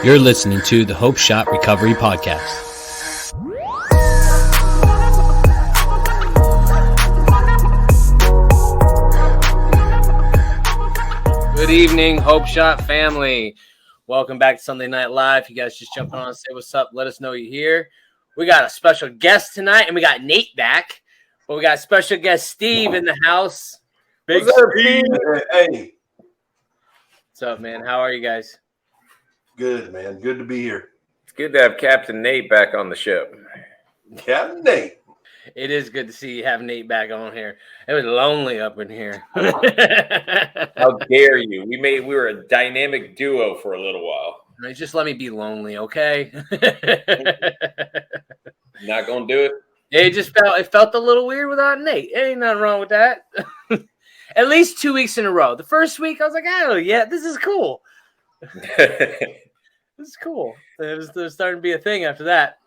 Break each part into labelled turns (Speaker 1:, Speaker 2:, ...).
Speaker 1: You're listening to the Hope Shot Recovery Podcast. Good evening, Hope Shot family. Welcome back to Sunday Night Live. You guys just jumping on and say what's up. Let us know you're here. We got a special guest tonight, and we got Nate back. But we got special guest Steve in the house. Big
Speaker 2: What's up,
Speaker 1: Steve?
Speaker 2: Hey.
Speaker 1: What's up, man? How are you guys?
Speaker 2: Good, man. Good to be here.
Speaker 3: It's good to have Captain Nate back on the show.
Speaker 2: Captain Nate.
Speaker 1: It is good to see you have Nate back on here. It was lonely up in here.
Speaker 3: How dare you? We were a dynamic duo for a little while.
Speaker 1: Just let me be lonely, okay?
Speaker 3: Not gonna do it.
Speaker 1: It felt a little weird without Nate. Ain't nothing wrong with that. At least 2 weeks in a row. The first week I was like, oh yeah, this is cool. This is cool. It was starting to be a thing after that.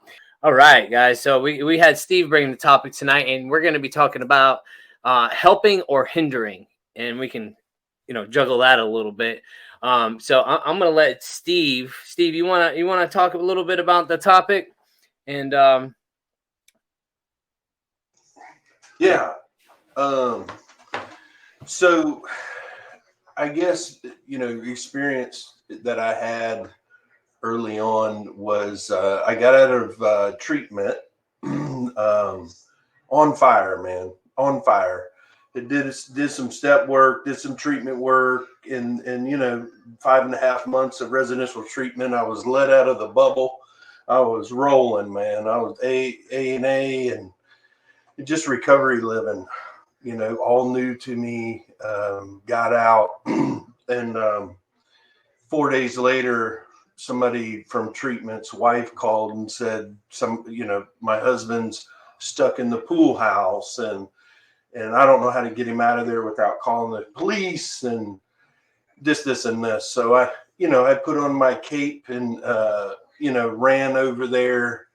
Speaker 1: All right, guys. So we had Steve bring the topic tonight, and we're going to be talking about helping or hindering, and we can, juggle that a little bit. So I'm going to let Steve. Steve, you want to talk a little bit about the topic, and
Speaker 2: yeah. So I guess experience that I had early on was I got out of treatment on fire, man, on fire. It did some step work, did some treatment work, and 5.5 months of residential treatment. I was let out of the bubble. I was rolling, man. I was A&A and just recovery living, all new to me. Got out and 4 days later, somebody from treatment's wife called and said, my husband's stuck in the pool house and I don't know how to get him out of there without calling the police and this and this. So I put on my cape and, ran over there,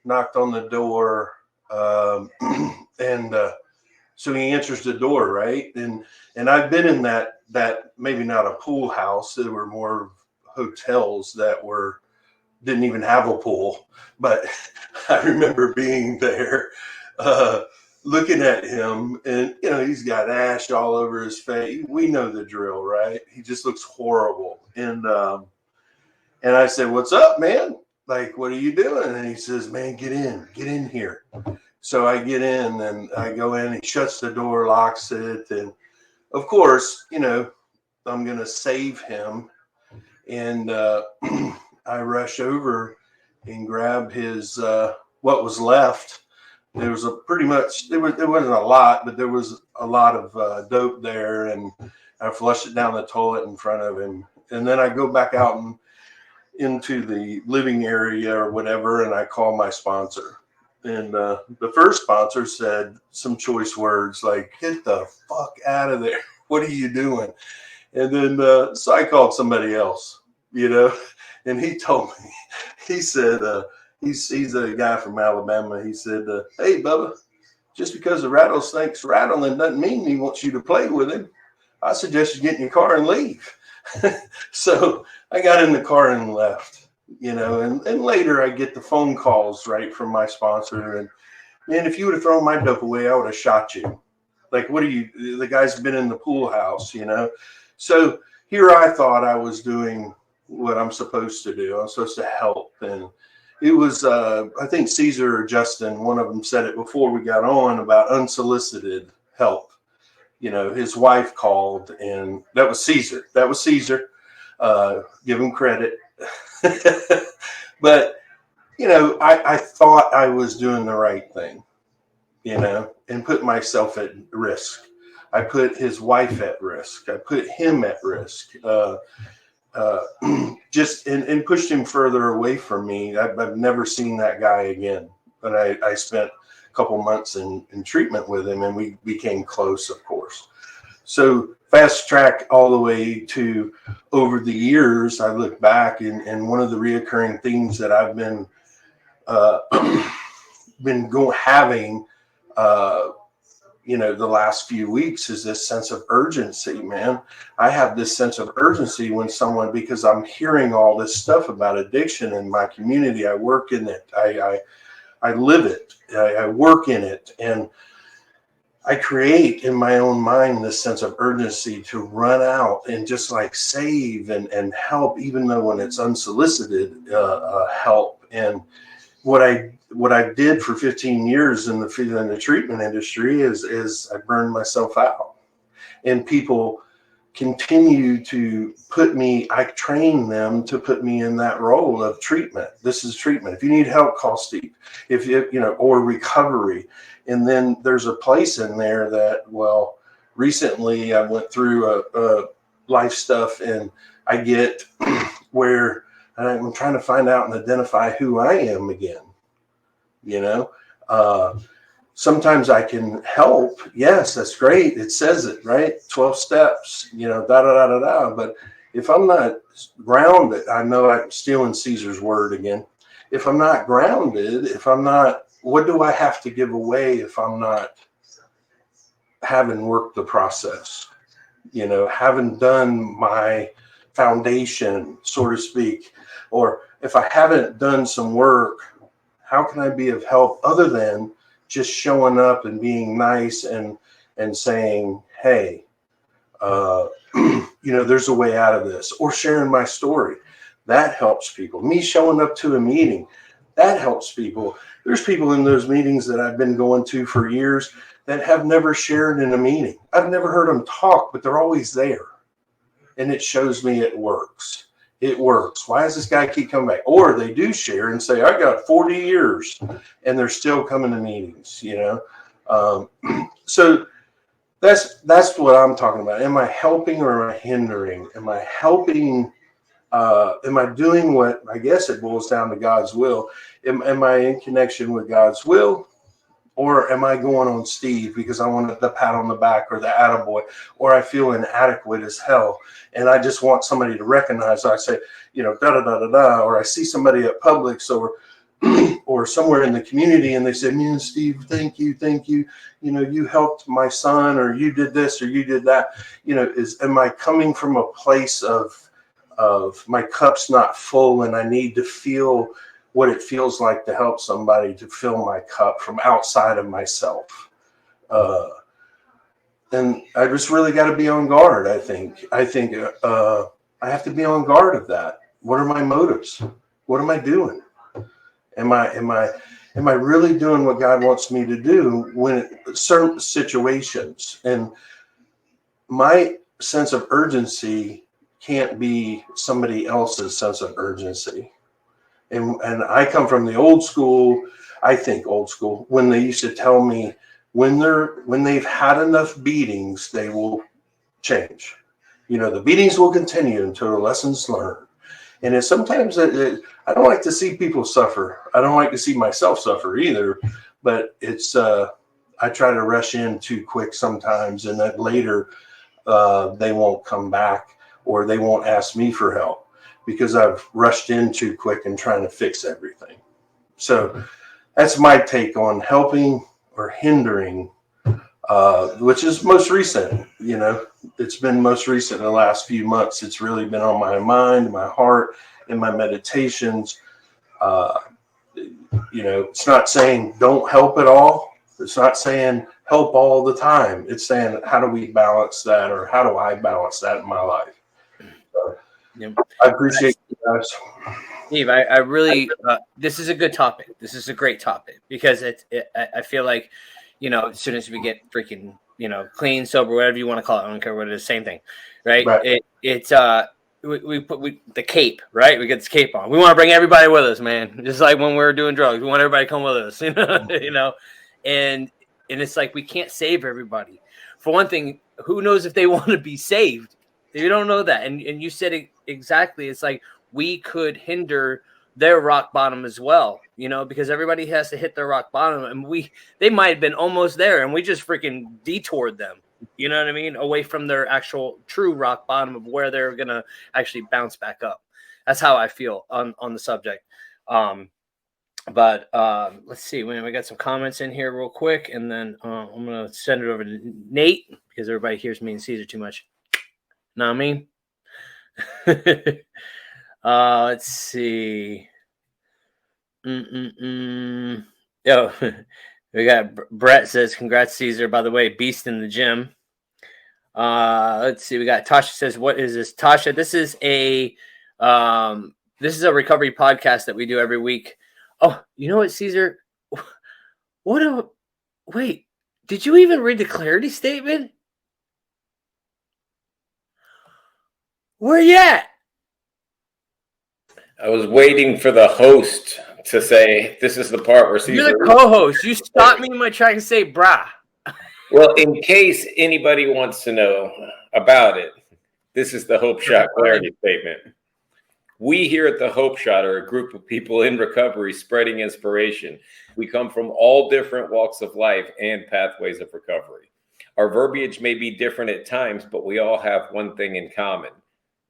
Speaker 2: knocked on the door. So he answers the door, right? And I've been in that maybe not a pool house. There were more hotels that didn't even have a pool, but I remember being there, looking at him, and he's got ash all over his face. We know the drill, right? He just looks horrible. And I said, "What's up, man? Like, what are you doing?" And he says, "Man, get in here." So I get in and I go in. He shuts the door, locks it, and of course, I'm going to save him. And I rush over and grab his what was left. There was there wasn't a lot, but there was a lot of dope there, and I flushed it down the toilet in front of him. And then I go back out and into the living area or whatever, and I call my sponsor. And the first sponsor said some choice words like, "Get the fuck out of there. What are you doing?" And then so I called somebody else, and he told me, he said, he's a guy from Alabama. He said, "Hey, Bubba, just because the rattlesnake's rattling doesn't mean he wants you to play with him. I suggest you get in your car and leave." So I got in the car and left. And later I get the phone calls right from my sponsor. And man, if you would have thrown my dope away, I would have shot you. Like, what are you? The guy's been in the pool house, So here I thought I was doing what I'm supposed to do. I'm supposed to help. And it was, I think Cesar or Justin, one of them said it before we got on about unsolicited help. His wife called, and that was Cesar. Give him credit. But, I thought I was doing the right thing, and put myself at risk. I put his wife at risk. I put him at risk, just and pushed him further away from me. I've never seen that guy again. But I spent a couple months in treatment with him, and we became close, of course. So fast track all the way to over the years, I look back and one of the reoccurring themes that I've been having the last few weeks is this sense of urgency, man. I have this sense of urgency when because I'm hearing all this stuff about addiction in my community. I work in it. I live it. I work in it. And I create in my own mind this sense of urgency to run out and just like save and help, even though when it's unsolicited help. And what I did for 15 years in the treatment industry is I burned myself out, and people continue to I train them to put me in that role of treatment. This is treatment. If you need help, call Steve. If or recovery. And then there's a place in there that, well, recently I went through a life stuff, and I get where I'm trying to find out and identify who I am again. Sometimes I can help. Yes, that's great. It says it, right? 12 steps, da, da, da, da, da. But if I'm not grounded, I know I'm stealing Cesar's word again. If I'm not grounded, what do I have to give away if I'm not having worked the process? Having done my foundation, so to speak, or if I haven't done some work, how can I be of help other than just showing up and being nice and saying, hey, there's a way out of this, or sharing my story. That helps people. Me showing up to a meeting, that helps people. There's people in those meetings that I've been going to for years that have never shared in a meeting. I've never heard them talk, but they're always there. And it shows me it works. It works. Why does this guy keep coming back? Or they do share and say, I got 40 years, and they're still coming to meetings, So that's what I'm talking about. Am I helping or am I hindering? Am I helping? Am I doing what, I guess it boils down to God's will? Am I in connection with God's will? Or am I going on Steve because I want the pat on the back or the attaboy, or I feel inadequate as hell and I just want somebody to recognize? I say, da da da da da, or I see somebody at Publix or somewhere in the community and they say, man, Steve, thank you. You helped my son, or you did this, or you did that. Am I coming from a place of my cup's not full and I need to feel what it feels like to help somebody to fill my cup from outside of myself? And I just really got to be on guard. I think I have to be on guard of that. What are my motives? What am I doing? Am I really doing what God wants me to do when certain situations? And my sense of urgency can't be somebody else's sense of urgency. And I come from the old school, I think old school, when they used to tell me when they've had enough beatings, they will change. The beatings will continue until the lessons learned. And sometimes I don't like to see people suffer. I don't like to see myself suffer either. But I try to rush in too quick sometimes, and that later they won't come back or they won't ask me for help because I've rushed in too quick and trying to fix everything. So that's my take on helping or hindering, which is most recent. It's been most recent in the last few months. It's really been on my mind, my heart, in my meditations. It's not saying don't help at all. It's not saying help all the time. It's saying, how do we balance that, or how do I balance that in my life? So, I appreciate you guys.
Speaker 1: Steve, I really, this is a good topic. This is a great topic because I feel like, as soon as we get freaking, clean, sober, whatever you want to call it, I don't care what it is, same thing, right? It's we put the cape, right? We get this cape on. We want to bring everybody with us, man. Just like when we're doing drugs, we want everybody to come with us, and it's like we can't save everybody. For one thing, who knows if they want to be saved? You don't know that, and you said it exactly. It's like we could hinder their rock bottom as well, because everybody has to hit their rock bottom, and they might have been almost there, and we just freaking detoured them. You know what I mean? Away from their actual true rock bottom of where they're going to actually bounce back up. That's how I feel on the subject. But let's see. We got some comments in here real quick, and then I'm gonna send it over to Nate because everybody hears me and Cesar too much. Know what I mean? Let's see. Yo, we got Brett says, "Congrats, Cesar. By the way, beast in the gym." Let's see. We got Tasha says, "What is this, Tasha? This is a recovery podcast that we do every week." Oh, you know what, Cesar? Wait, did you even read the clarity statement? Where you at?
Speaker 3: I was waiting for the host to say, this is the part where Cesar...
Speaker 1: You're the co-host. You stopped me in my track and say, brah.
Speaker 3: Well, in case anybody wants to know about it, this is the Hope Shot clarity statement. We here at the Hope Shot are a group of people in recovery spreading inspiration. We come from all different walks of life and pathways of recovery. Our verbiage may be different at times, but we all have one thing in common.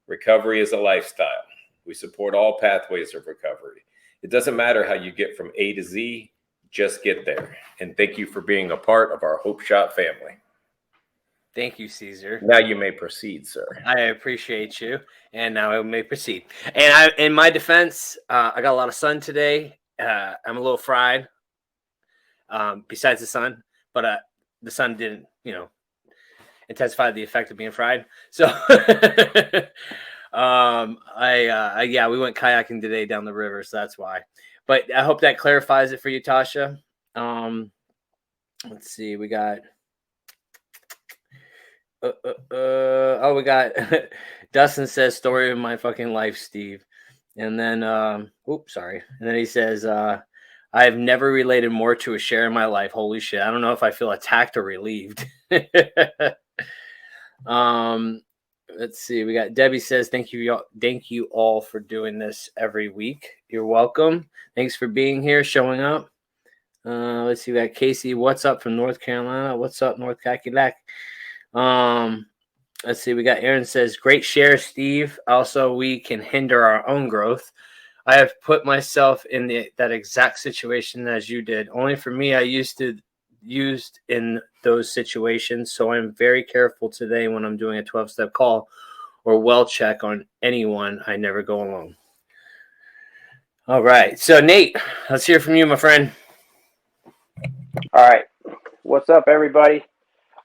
Speaker 3: Recovery is a lifestyle. We support all pathways of recovery. It doesn't matter how you get from A to Z, just get there. And thank you for being a part of our Hope Shot family.
Speaker 1: Thank you, Cesar.
Speaker 3: Now you may proceed, sir.
Speaker 1: I appreciate you. And now I may proceed. And in my defense, I got a lot of sun today. I'm a little fried, besides the sun. But the sun didn't, intensify the effect of being fried. So, we went kayaking today down the river. So that's why. But I hope that clarifies it for you, Tasha. Let's see. We got... we got Dustin says, story of my fucking life, Steve. And then sorry. And then he says, I've never related more to a share in my life. Holy shit. I don't know if I feel attacked or relieved. Let's see. We got Debbie says, thank you all for doing this every week. You're welcome. Thanks for being here, showing up. Let's see. We got Casey. What's up from North Carolina? What's up, North Kakalak? Let's see. We got Aaron says, great share, Steve. Also, we can hinder our own growth. I have put myself in that exact situation as you did. Only for me, I used in those situations. So I'm very careful today when I'm doing a 12-step call or well check on anyone. I never go alone. All right. So Nate, let's hear from you, my friend.
Speaker 4: All right. What's up, everybody?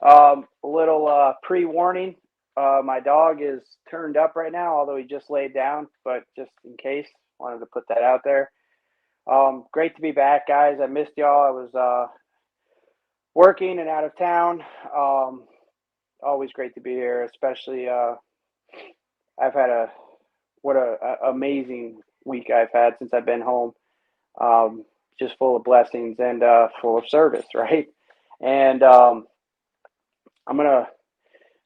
Speaker 4: A little pre-warning. My dog is turned up right now, although he just laid down, but just in case, wanted to put that out there. Great to be back, guys. I missed y'all. I was working and out of town. Always great to be here, especially I've had what a amazing week I've had since I've been home. Just full of blessings and full of service, right? And I'm going to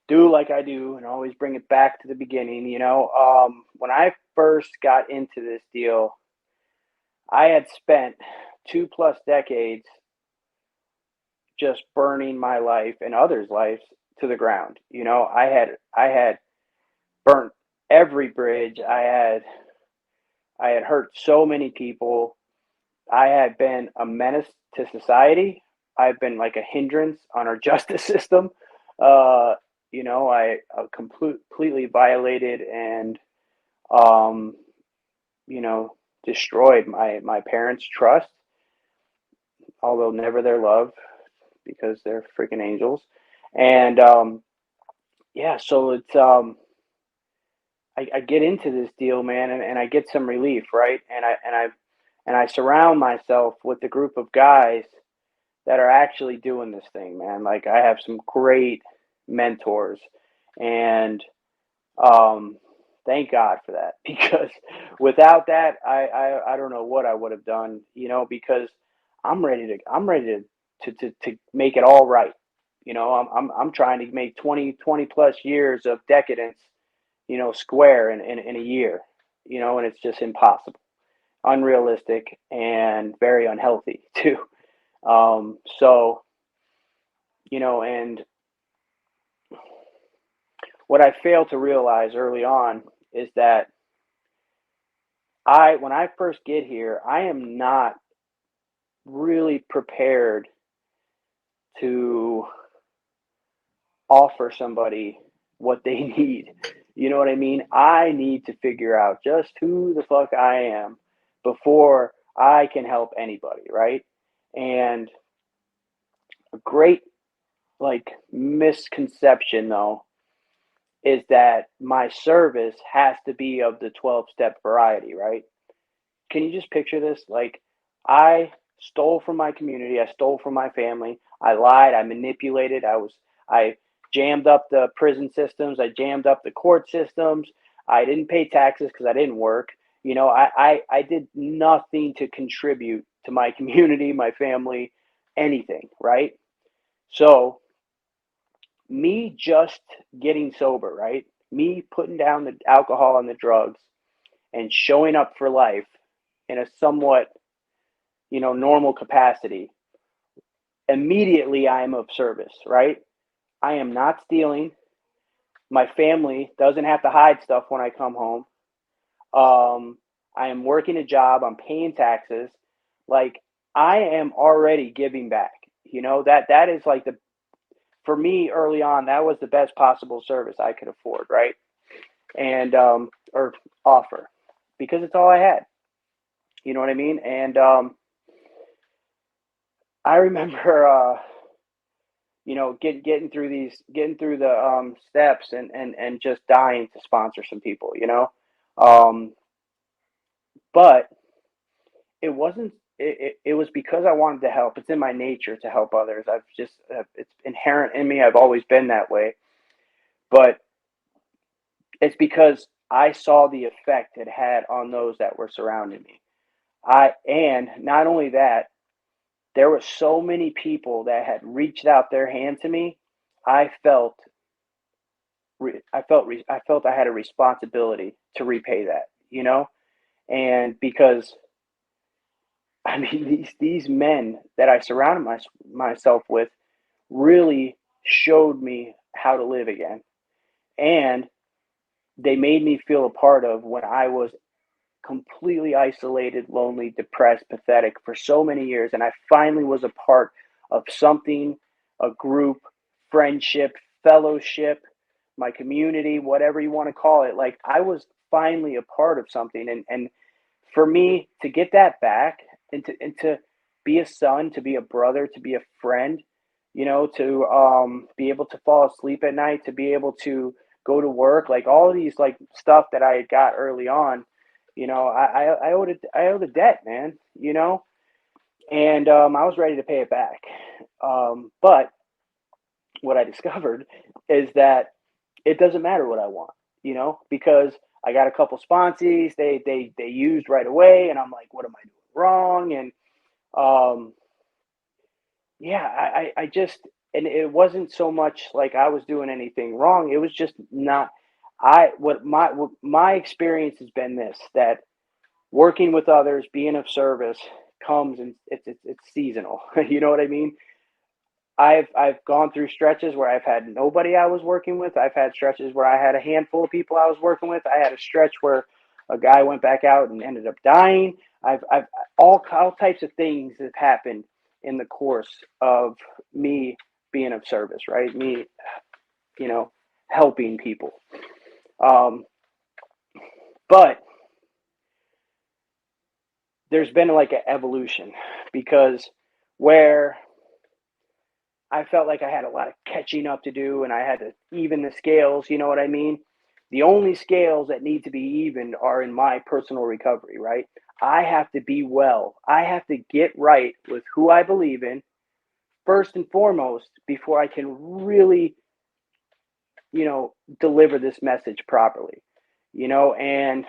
Speaker 4: do like I do and always bring it back to the beginning. When I first got into this deal, I had spent 2+ decades just burning my life and others' lives to the ground. I had burnt every bridge. I had hurt so many people. I had been a menace to society. I've been like a hindrance on our justice system. I completely violated and, destroyed my parents' trust, although never their love, because they're freaking angels. And, so it's, I get into this deal, man, and I get some relief, right? And I surround myself with a group of guys that are actually doing this thing, man. Like, I have some great mentors, and thank God for that, because without that, I don't know what I would have done, because I'm ready to make it all right. I'm trying to make 20 plus years of decadence, square in a year, and it's just impossible, unrealistic, and very unhealthy too. And what I failed to realize early on is that when I first get here, I am not really prepared to offer somebody what they need. You know what I mean? I need to figure out just who the fuck I am before I can help anybody, right? And a great like misconception though is that my service has to be of the 12-step variety, right? Can you just picture this? Like, I stole from my community, I stole from my family, I lied, I manipulated, I jammed up the prison systems, I jammed up the court systems, I didn't pay taxes because I didn't work. You know, I did nothing to contribute to my community, my family, anything, right? So me just getting sober, right? Me putting down the alcohol and the drugs and showing up for life in a somewhat, normal capacity, immediately I am of service, right? I am not stealing. My family doesn't have to hide stuff when I come home. I am working a job. I'm paying taxes. Like, I am already giving back. That is like for me early on, that was the best possible service I could afford, right? And or offer, because it's all I had. You know what I mean? And I remember getting through the steps and just dying to sponsor some people, um but it wasn't it was because I wanted to help. It's in my nature to help others. It's inherent in me. I've always been that way. But it's because I saw the effect it had on those that were surrounding me. And not only that, there were so many people that had reached out their hand to me. I felt I felt I had a responsibility to repay that, and because I mean these men that I surrounded myself with really showed me how to live again, and they made me feel a part of when I was completely isolated, lonely, depressed, pathetic for so many years. And I finally was a part of something, a group, friendship, fellowship, my community, whatever you want to call it. Like, I was finally a part of something. And for me to get that back and to be a son, to be a brother, to be a friend, to be able to fall asleep at night, to be able to go to work, like all of these like stuff that I got early on, I owed a debt, man, and I was ready to pay it back. But what I discovered is that it doesn't matter what I want, because I got a couple sponsees, they used right away, and I'm like, what am I doing wrong? And yeah, I just, and it wasn't so much like I was doing anything wrong. It was just not. What my experience has been this, that working with others, being of service comes, and it's seasonal. You know what I mean? I've gone through stretches where I've had nobody I was working with. I've had stretches where I had a handful of people I was working with. I had a stretch where a guy went back out and ended up dying. I've all types of things have happened in the course of me being of service, right? Me, helping people. But there's been like an evolution, because where I felt like I had a lot of catching up to do and I had to even the scales, you know what I mean? The only scales that need to be evened are in my personal recovery, right? I have to be well. I have to get right with who I believe in first and foremost before I can really, deliver this message properly, and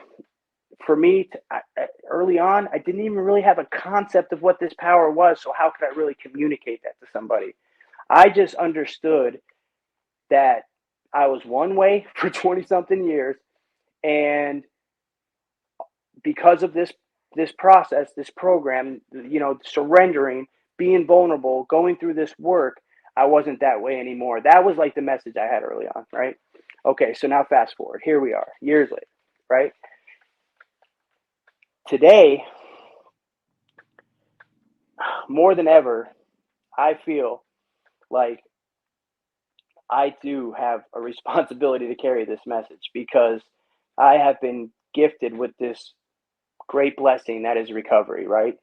Speaker 4: for me, early on, I didn't even really have a concept of what this power was. So how could I really communicate that to somebody? I just understood that I was one way for 20 something years. And because of this process, this program, surrendering, being vulnerable, going through this work, I wasn't that way anymore. That was like the message I had early on, right? Okay, so now fast forward. Here we are, years later, right? Today, more than ever, I feel like I do have a responsibility to carry this message because I have been gifted with this great blessing that is recovery, right?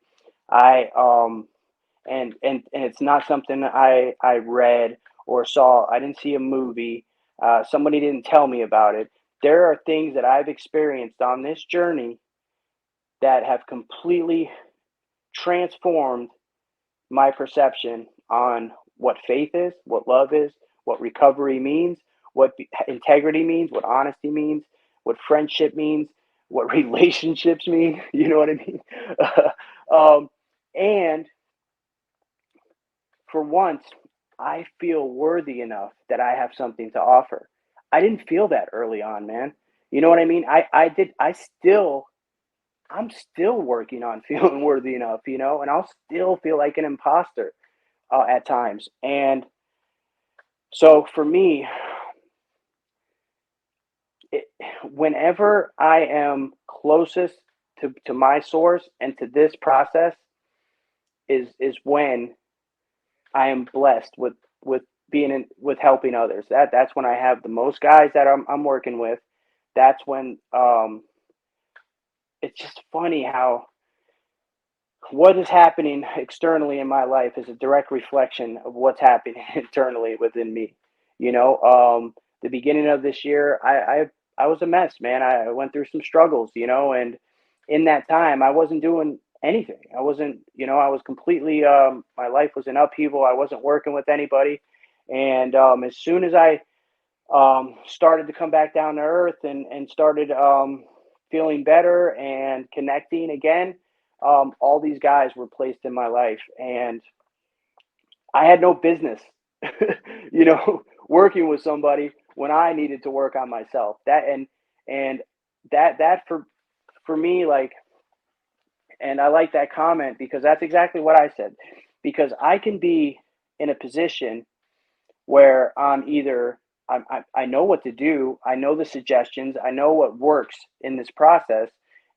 Speaker 4: I and it's not something I read or saw. I didn't see a movie. Somebody didn't tell me about it. There are things that I've experienced on this journey that have completely transformed my perception on what faith is, what love is, what recovery means, what integrity means, what honesty means, what friendship means, what relationships mean. You know what I mean? And for once, I feel worthy enough that I have something to offer. I didn't feel that early on, man. You know what I mean? I'm still working on feeling worthy enough, and I'll still feel like an imposter at times. And so for me, it, whenever I am closest to my source and to this process is when I am blessed with being with helping others. That's when I have the most guys that I'm working with. That's when it's just funny how what is happening externally in my life is a direct reflection of what's happening internally within me. The beginning of this year, I was a mess, man. I went through some struggles, and in that time, I wasn't doing anything. I wasn't, I was completely, my life was in upheaval. I wasn't working with anybody. And as soon as I started to come back down to earth and started feeling better and connecting again, all these guys were placed in my life, and I had no business, working with somebody when I needed to work on myself. And that for me, like, and I like that comment because that's exactly what I said. Because I can be in a position where I know what to do, I know the suggestions, I know what works in this process,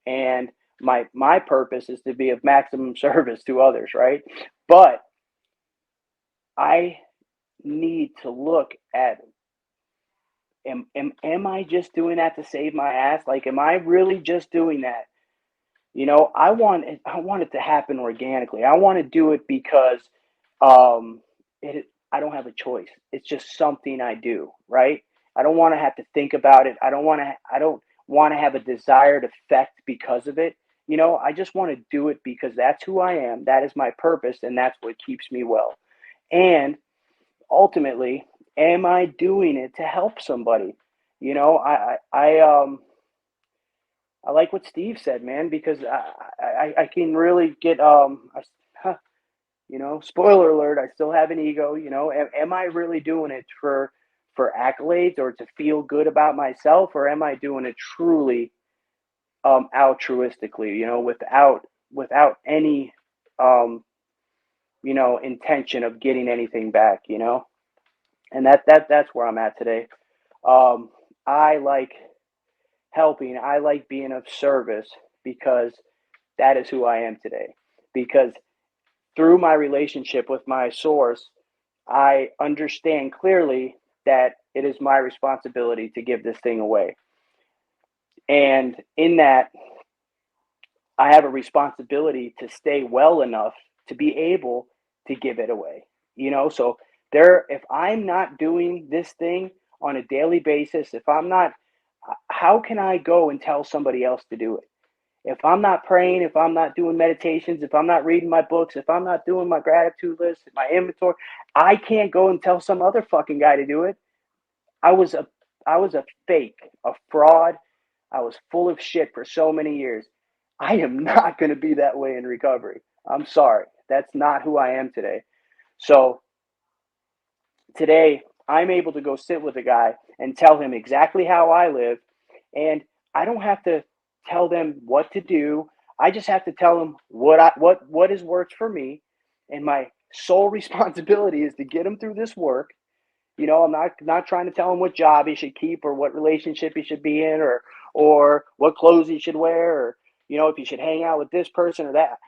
Speaker 4: and my purpose is to be of maximum service to others, right? But I need to look at am I just doing that to save my ass? Like, am I really just doing that? I want it to happen organically. I want to do it because um, I don't have a choice. It's just something I do, right? I don't want to have to think about it. I don't want to have a desired effect because of it. I just want to do it because that's who I am. That is my purpose, and that's what keeps me well. And ultimately, am I doing it to help somebody? I like what Steve said, man, because I can really get spoiler alert, I still have an ego. Am I really doing it for accolades or to feel good about myself, or am I doing it truly altruistically, without any intention of getting anything back, and that's where I'm at today. I like helping. I like being of service because that is who I am today. Because through my relationship with my source, I understand clearly that it is my responsibility to give this thing away. And in that, I have a responsibility to stay well enough to be able to give it away. So if I'm not doing this thing on a daily basis, if I'm not, how can I go and tell somebody else to do it? If I'm not praying, if I'm not doing meditations, if I'm not reading my books, if I'm not doing my gratitude list, my inventory, I can't go and tell some other fucking guy to do it. I was a fake, a fraud. I was full of shit for so many years. I am not going to be that way in recovery. I'm sorry. That's not who I am today. So today, I'm able to go sit with a guy and tell him exactly how I live. And I don't have to tell them what to do. I just have to tell them what has worked for me. And my sole responsibility is to get him through this work. I'm not trying to tell him what job he should keep or what relationship he should be in or what clothes he should wear or if he should hang out with this person or that.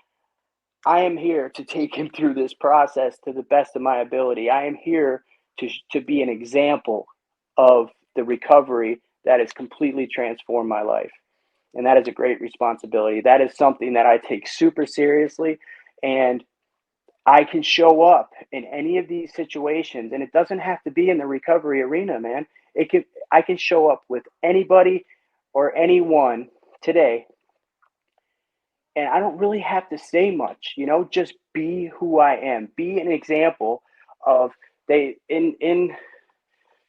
Speaker 4: I am here to take him through this process to the best of my ability. I am here to be an example of the recovery that has completely transformed my life. And that is a great responsibility. That is something that I take super seriously. And I can show up in any of these situations, and it doesn't have to be in the recovery arena, man. I can show up with anybody or anyone today, and I don't really have to say much, just be who I am. Be an example of in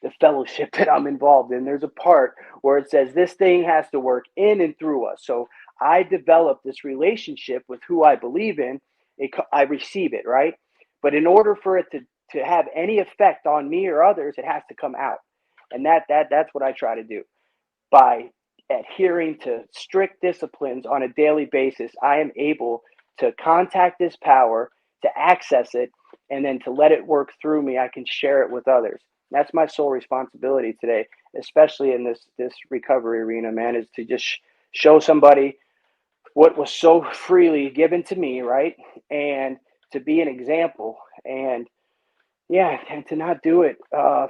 Speaker 4: the fellowship that I'm involved in. There's a part where it says this thing has to work in and through us. So I develop this relationship with who I believe in. I receive it, right? But in order for it to have any effect on me or others, it has to come out. And that's what I try to do. By adhering to strict disciplines on a daily basis, I am able to contact this power, to access it, and then to let it work through me. I can share it with others. That's my sole responsibility today, especially in this recovery arena, man, is to just show somebody what was so freely given to me, right? And to be an example, and and to not do it, for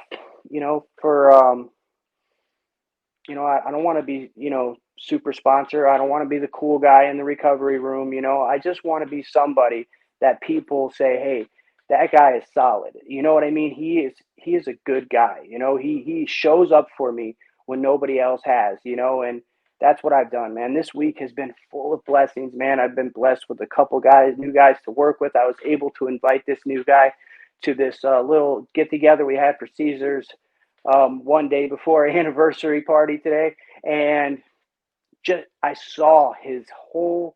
Speaker 4: I don't want to be, super sponsor. I don't want to be the cool guy in the recovery room. I just want to be somebody that people say, hey, that guy is solid. You know what I mean? He is a good guy. He shows up for me when nobody else has, and that's what I've done, man. This week has been full of blessings, man. I've been blessed with a couple new guys to work with. I was able to invite this new guy to this little get together we had for Cesar's one day before our anniversary party today, and I saw his whole.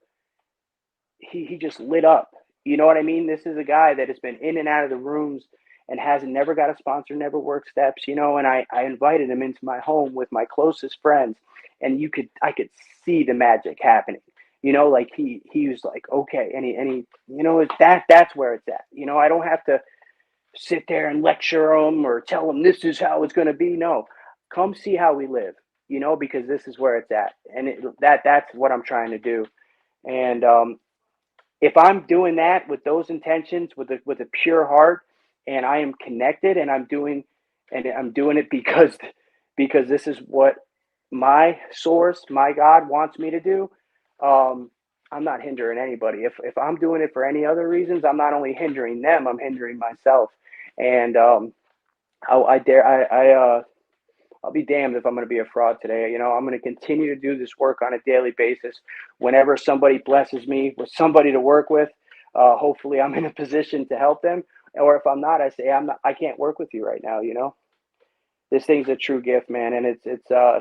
Speaker 4: He just lit up. You know what I mean? This is a guy that has been in and out of the rooms and hasn't never got a sponsor, never worked steps, and I invited him into my home with my closest friends, and I could see the magic happening. Like he was like, okay, and he that's where it's at. I don't have to sit there and lecture them or tell them this is how it's going to be. No, come see how we live, because this is where it's at. And that's what I'm trying to do. And if I'm doing that with those intentions, with a pure heart, and I am connected and I'm doing it because this is what my source, my God wants me to do. I'm not hindering anybody. If I'm doing it for any other reasons, I'm not only hindering them, I'm hindering myself. And I'll be damned if I'm going to be a fraud today. I'm going to continue to do this work on a daily basis. Whenever somebody blesses me with somebody to work with, hopefully I'm in a position to help them. Or if I'm not, I say I can't work with you right now. This thing's a true gift, man, and it's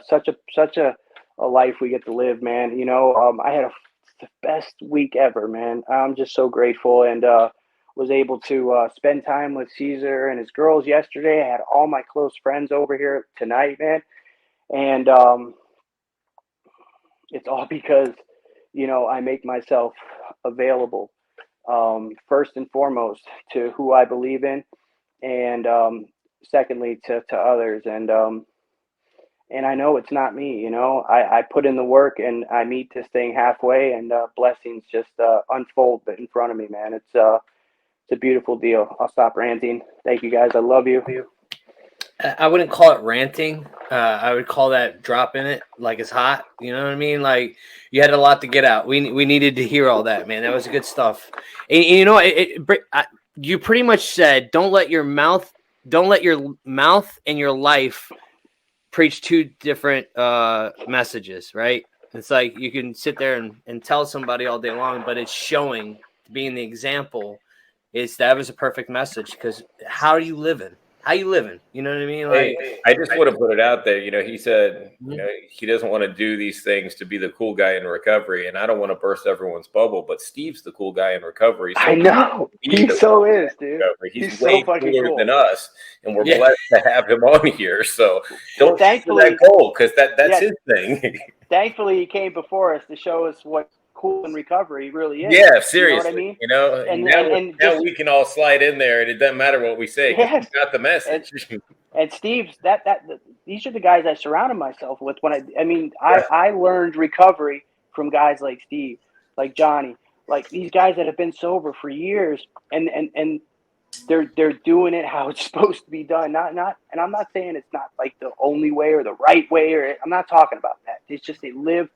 Speaker 4: such a life we get to live, man. I had the best week ever, man. I'm just so grateful, and was able to spend time with Cesar and his girls yesterday. I had all my close friends over here tonight, man, and it's all because I make myself available, first and foremost to who I believe in, and secondly to others, and I know it's not me. I put in the work and I meet this thing halfway, and blessings just unfold in front of me, man. It's a beautiful deal. I'll stop ranting. Thank you, guys. I love you.
Speaker 1: I wouldn't call it ranting. I would call that dropping it like it's hot. You know what I mean? Like you had a lot to get out. We needed to hear all that, man. That was good stuff. And you pretty much said, don't let your mouth and your life preach two different messages, right? It's like you can sit there and tell somebody all day long, but it's showing, being the example. That was a perfect message, because how are you living? How you living? You know what I mean? Like,
Speaker 3: I just want to put it out there. He said, he doesn't want to do these things to be the cool guy in recovery, and I don't want to burst everyone's bubble, but Steve's the cool guy in recovery. So
Speaker 4: I know he so is, dude.
Speaker 3: He's
Speaker 4: way
Speaker 3: so
Speaker 4: fucking
Speaker 3: cooler
Speaker 4: cool
Speaker 3: than us, and we're blessed to have him on here. So don't shoot for
Speaker 4: thankfully
Speaker 3: that goal, because that's his thing.
Speaker 4: Thankfully, he came before us to show us what cool in recovery really is.
Speaker 3: Yeah, seriously.
Speaker 4: You know what I mean?
Speaker 3: And now we can all slide in there, and it doesn't matter what we say, because
Speaker 4: Yes.
Speaker 3: we got the message.
Speaker 4: And Steve's these are the guys I surrounded myself with when I learned recovery from guys like Steve, like Johnny, like these guys that have been sober for years, and they're doing it how it's supposed to be done. Not, and I'm not saying it's not like the only way or the right way, or I'm not talking about that. It's just they live.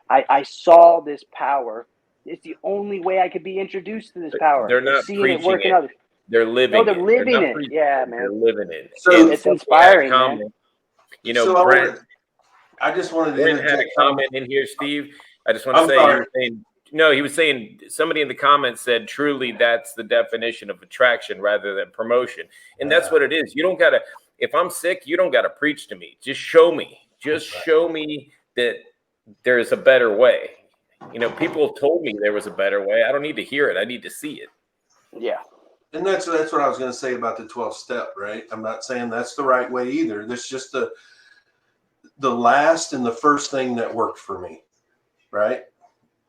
Speaker 4: I saw this power. It's the only way I could be introduced to this power.
Speaker 3: They're not
Speaker 4: seeing
Speaker 3: preaching
Speaker 4: it work in
Speaker 3: it.
Speaker 4: others.
Speaker 3: They're living
Speaker 4: No, they're
Speaker 3: it.
Speaker 4: living
Speaker 3: not
Speaker 4: it.
Speaker 3: preaching
Speaker 4: Yeah,
Speaker 3: it.
Speaker 4: man.
Speaker 3: They're living it.
Speaker 2: So
Speaker 4: it's inspiring, man.
Speaker 3: You know,
Speaker 2: So
Speaker 3: Brent.
Speaker 2: I just wanted to
Speaker 3: Brent had a
Speaker 2: interject
Speaker 3: comment in here, Steve. I just want to
Speaker 2: I'm
Speaker 3: say
Speaker 2: sorry.
Speaker 3: he was saying no. He was saying somebody in the comments said truly that's the definition of attraction rather than promotion, and that's what it is. You don't gotta. If I'm sick, you don't gotta preach to me. Just show me. Just show me that there's a better way. You know, people have told me there was a better way. I don't need to hear it. I need to see it.
Speaker 4: Yeah.
Speaker 2: And that's what I was going to say about the 12th step, right? I'm not saying that's the right way either. That's just the last and the first thing that worked for me, right?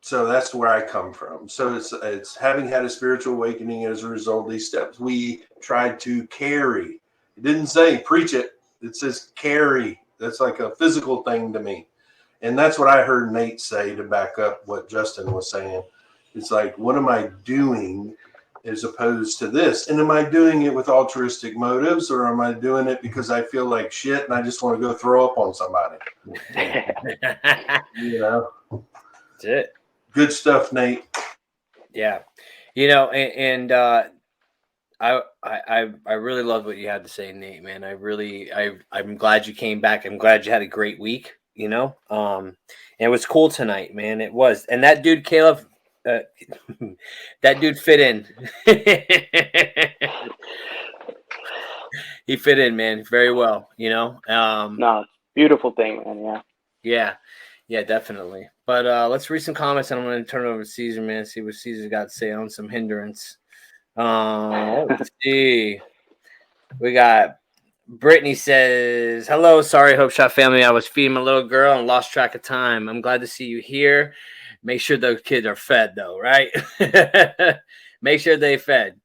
Speaker 2: So that's where I come from. So it's having had a spiritual awakening as a result of these steps. We tried to carry. It didn't say preach it. It says carry. That's like a physical thing to me. And that's what I heard Nate say to back up what Justin was saying. It's like, what am I doing as opposed to this? And am I doing it with altruistic motives, or am I doing it because I feel like shit and I just want to go throw up on somebody? You know?
Speaker 1: That's it.
Speaker 2: Good stuff, Nate.
Speaker 1: Yeah. You know, and I really love what you had to say, Nate, man. I'm glad you came back. I'm glad you had a great week, you know. And it was cool tonight, man. It was. And that dude, Caleb, that dude fit in. He fit in, man, very well, you know.
Speaker 4: No, it's a beautiful thing, man.
Speaker 1: Yeah, definitely. But let's read some comments, and I'm going to turn it over to Cesar, man, see what Cesar got to say on some hindrance. Let's see. We got Brittany says, hello, sorry, Hope Shot family. I was feeding my little girl and lost track of time. I'm glad to see you here. Make sure those kids are fed, though, right? Make sure they fed.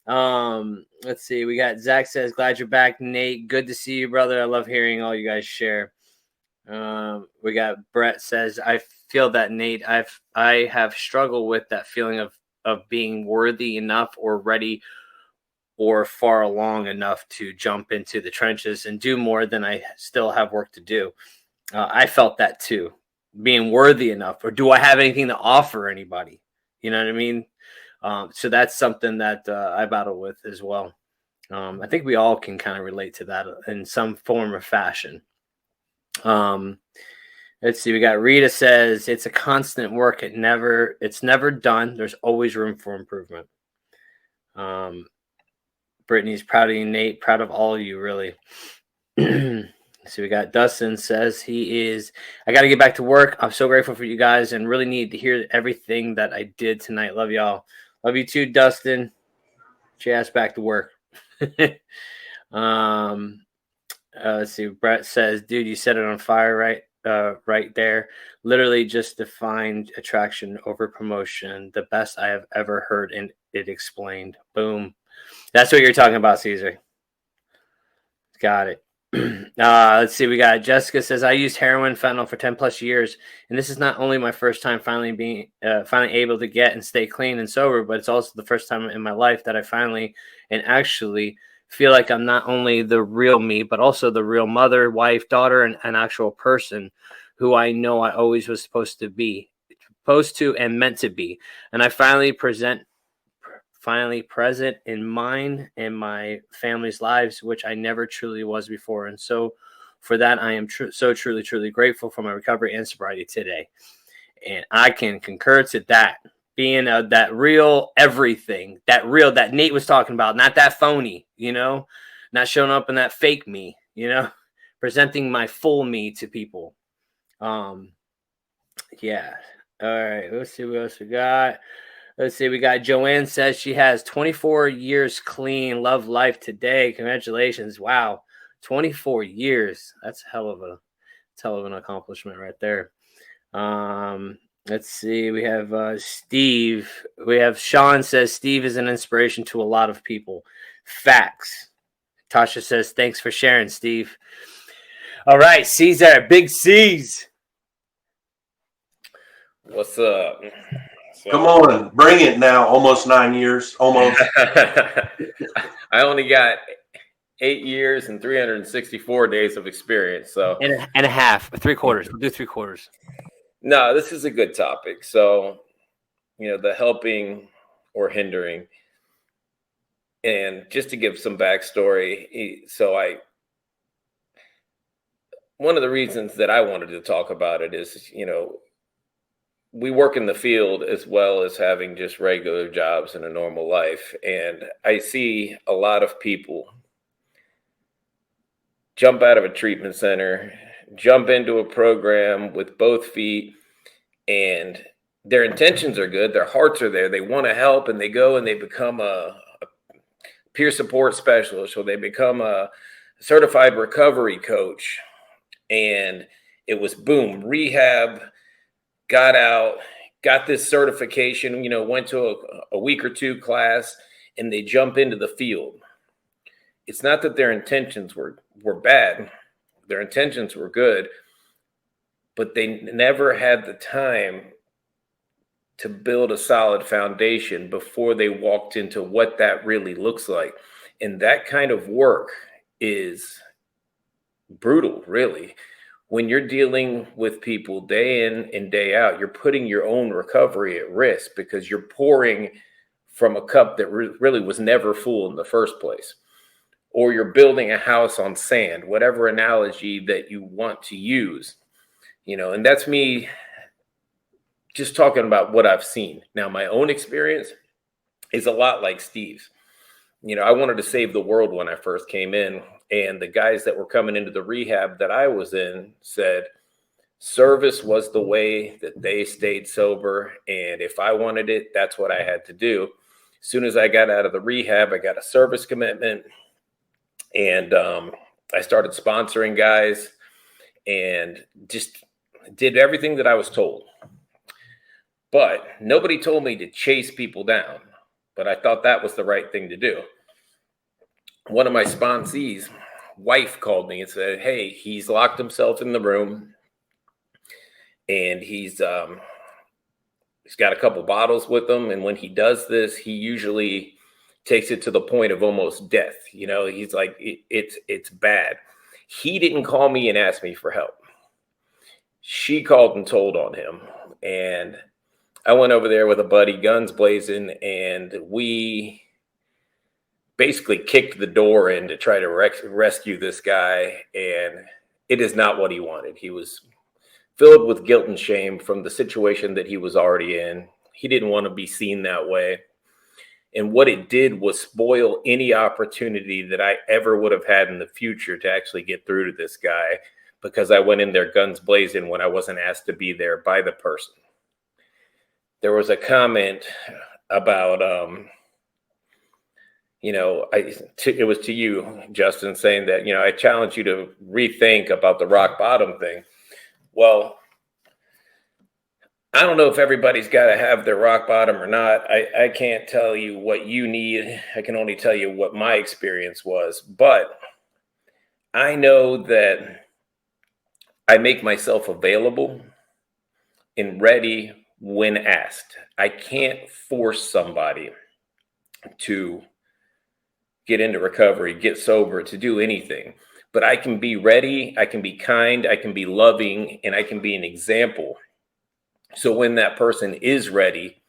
Speaker 1: Let's see. We got Zach says, glad you're back, Nate. Good to see you, brother. I love hearing all you guys share. We got Brett says, I feel that, Nate. I have struggled with that feeling of being worthy enough or ready or far along enough to jump into the trenches and do more than I still have work to do. I felt that too, being worthy enough, or do I have anything to offer anybody? You know what I mean? So that's something that I battle with as well. I think we all can kind of relate to that in some form or fashion. Let's see. We got Rita says it's a constant work. It's never done. There's always room for improvement. Brittany's proud of you, Nate. Proud of all of you, really. So we got Dustin says I got to get back to work. I'm so grateful for you guys and really need to hear everything that I did tonight. Love y'all. Love you too, Dustin. Get your ass back to work. Let's see. Brett says, dude, you set it on fire right there. Literally just defined attraction over promotion. The best I have ever heard, and it explained. Boom. That's what you're talking about, Cesar. Got it. Let's see. We got Jessica says, I used heroin fentanyl for 10 plus years, and this is not only my first time finally able to get and stay clean and sober, but it's also the first time in my life that I finally and actually feel like I'm not only the real me, but also the real mother, wife, daughter, and an actual person who I know I always was supposed to and meant to be. And I finally present in mine and my family's lives, which I never truly was before. And so for that, I am so truly grateful for my recovery and sobriety today. And I can concur to that, being that real everything, that Nate was talking about, not that phony, you know, not showing up in that fake me, you know, presenting my full me to people. Yeah. All right. Let's see what else we got. Let's see. We got Joanne says she has 24 years clean. Love life today. Congratulations. Wow. 24 years. That's a hell of an accomplishment right there. Let's see. We have Steve. We have Sean says Steve is an inspiration to a lot of people. Facts. Tasha says thanks for sharing, Steve. All right, Cesar, big C's.
Speaker 3: What's up? So.
Speaker 2: Come on, bring it now. Almost 9 years, almost.
Speaker 3: I only got 8 years and 364 days of experience. So
Speaker 1: and a half, 3/4. We'll do 3/4.
Speaker 3: no, this is a good topic. So, the helping or hindering. And just to give some backstory, one of the reasons that I wanted to talk about it is, we work in the field as well as having just regular jobs in a normal life. And I see a lot of people jump out of a treatment center, jump into a program with both feet, and their intentions are good. Their hearts are there. They want to help, and they go and they become a peer support specialist, or they become a certified recovery coach. And it was boom, rehab, got out, got this certification, went to a week or two class, and they jump into the field. It's not that their intentions were bad. Their intentions were good, but they never had the time to build a solid foundation before they walked into what that really looks like. And that kind of work is brutal, really. When you're dealing with people day in and day out, you're putting your own recovery at risk because you're pouring from a cup that really was never full in the first place. Or you're building a house on sand, whatever analogy that you want to use, and that's me just talking about what I've seen. Now, my own experience is a lot like Steve's. I wanted to save the world when I first came in, and the guys that were coming into the rehab that I was in said service was the way that they stayed sober. And if I wanted it, that's what I had to do. As soon as I got out of the rehab, I got a service commitment, and I started sponsoring guys and just did everything that I was told. But nobody told me to chase people down, but I thought that was the right thing to do. One of my sponsees' wife called me and said, hey, he's locked himself in the room, and he's got a couple bottles with him. And when he does this, he usually takes it to the point of almost death. He's like, it's bad. He didn't call me and ask me for help. She called and told on him. And I went over there with a buddy, guns blazing, and we basically kicked the door in to try to rescue this guy. And it is not what he wanted. He was filled with guilt and shame from the situation that he was already in. He didn't want to be seen that way. And what it did was spoil any opportunity that I ever would have had in the future to actually get through to this guy, because I went in there guns blazing when I wasn't asked to be there by the person. There was a comment about, it was to you, Justin, saying that, I challenge you to rethink about the rock bottom thing. Well, I don't know if everybody's got to have their rock bottom or not. I can't tell you what you need. I can only tell you what my experience was. But I know that I make myself available and ready when asked. I can't force somebody to get into recovery, get sober, to do anything. But I can be ready, I can be kind, I can be loving, and I can be an example. So when that person is ready,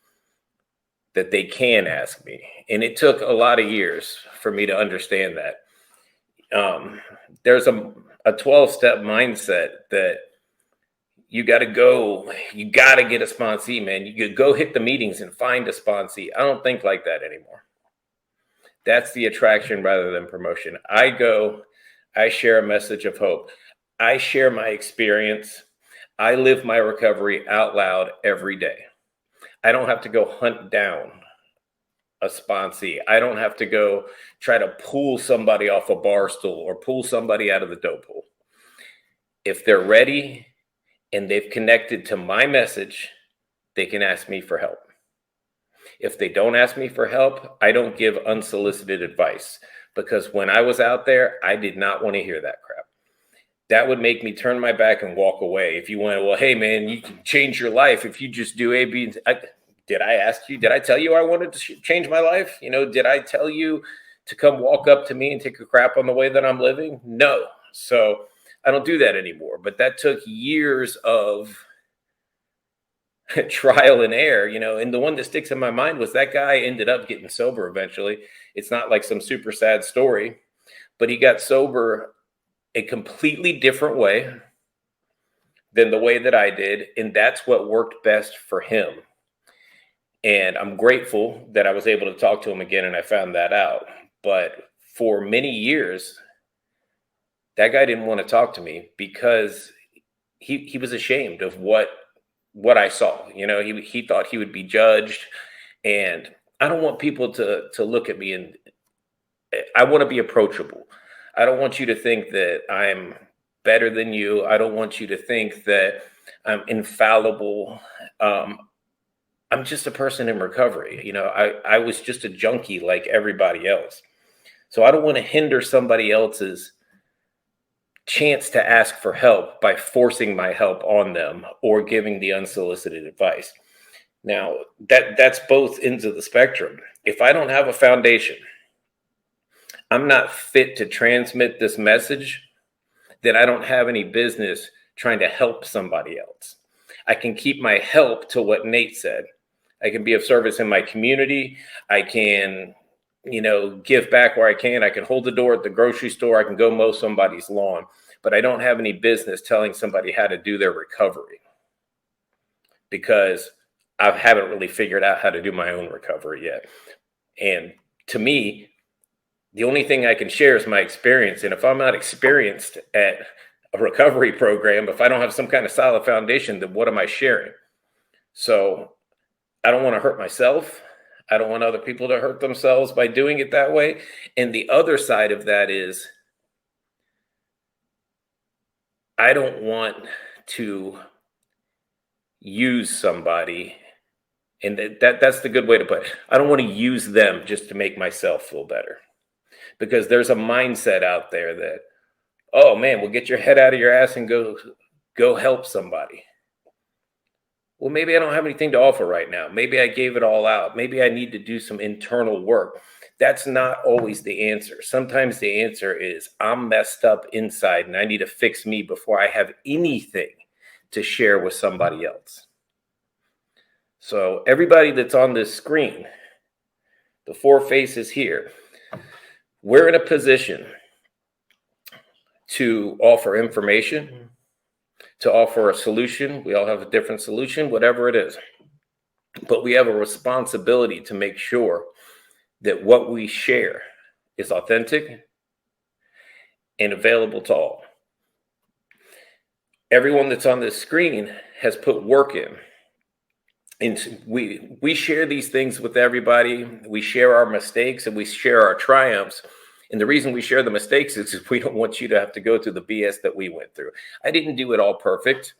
Speaker 3: that they can ask me. And it took a lot of years for me to understand that. There's a 12-step mindset that you got to get a sponsee, man. You could go hit the meetings and find a sponsee. I don't think like that anymore. That's the attraction rather than promotion. I go, I share a message of hope. I share my experience. I live my recovery out loud every day. I don't have to go hunt down a sponsee. I don't have to go try to pull somebody off a bar stool or pull somebody out of the dope hole. If they're ready and they've connected to my message, they can ask me for help. If they don't ask me for help, I don't give unsolicited advice, because when I was out there, I did not want to hear that crap. That would make me turn my back and walk away. If you went, well, hey man, you can change your life if you just do A, B, and Did I ask you? Did I tell you I wanted to change my life? Did I tell you to come walk up to me and take a crap on the way that I'm living? No. So I don't do that anymore. But that took years of trial and error, and the one that sticks in my mind was that guy ended up getting sober eventually. It's not like some super sad story, but he got sober a completely different way than the way that I did. And that's what worked best for him. And I'm grateful that I was able to talk to him again and I found that out. But for many years, that guy didn't want to talk to me because he was ashamed of what I saw. He thought he would be judged. And I don't want people to look at me, and I want to be approachable. I don't want you to think that I'm better than you. I don't want you to think that I'm infallible. I'm just a person in recovery. I was just a junkie like everybody else. So I don't want to hinder somebody else's chance to ask for help by forcing my help on them or giving the unsolicited advice. Now, that's both ends of the spectrum. If I don't have a foundation, I'm not fit to transmit this message, then I don't have any business trying to help somebody else. I can keep my help to what Nate said. I can be of service in my community. I can, give back where I can. I can hold the door at the grocery store. I can go mow somebody's lawn, but I don't have any business telling somebody how to do their recovery because I haven't really figured out how to do my own recovery yet. And to me, the only thing I can share is my experience. And if I'm not experienced at a recovery program, if I don't have some kind of solid foundation, then what am I sharing? So I don't want to hurt myself. I don't want other people to hurt themselves by doing it that way. And the other side of that is I don't want to use somebody. And that's the good way to put it. I don't want to use them just to make myself feel better. Because there's a mindset out there that, oh man, well, get your head out of your ass and go help somebody. Well, maybe I don't have anything to offer right now. Maybe I gave it all out. Maybe I need to do some internal work. That's not always the answer. Sometimes the answer is I'm messed up inside and I need to fix me before I have anything to share with somebody else. So everybody that's on this screen, the four faces here, we're in a position to offer information, to offer a solution. We all have a different solution, whatever it is. But we have a responsibility to make sure that what we share is authentic and available to all. Everyone that's on this screen has put work in. And we share these things with everybody. We share our mistakes and we share our triumphs. And the reason we share the mistakes is we don't want you to have to go through the BS that we went through. I didn't do it all perfect.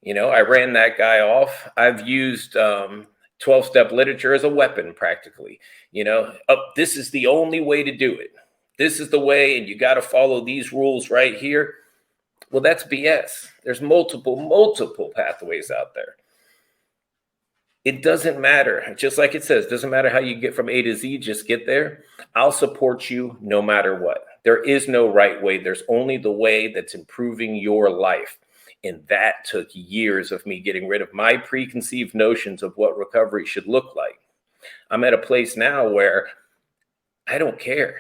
Speaker 3: I ran that guy off. I've used 12-step literature as a weapon practically. This is the only way to do it. This is the way, and you got to follow these rules right here. Well, that's BS. There's multiple pathways out there. It doesn't matter. Just like it says, doesn't matter how you get from A to Z, just get there. I'll support you no matter what. There is no right way. There's only the way that's improving your life. And that took years of me getting rid of my preconceived notions of what recovery should look like. I'm at a place now where I don't care.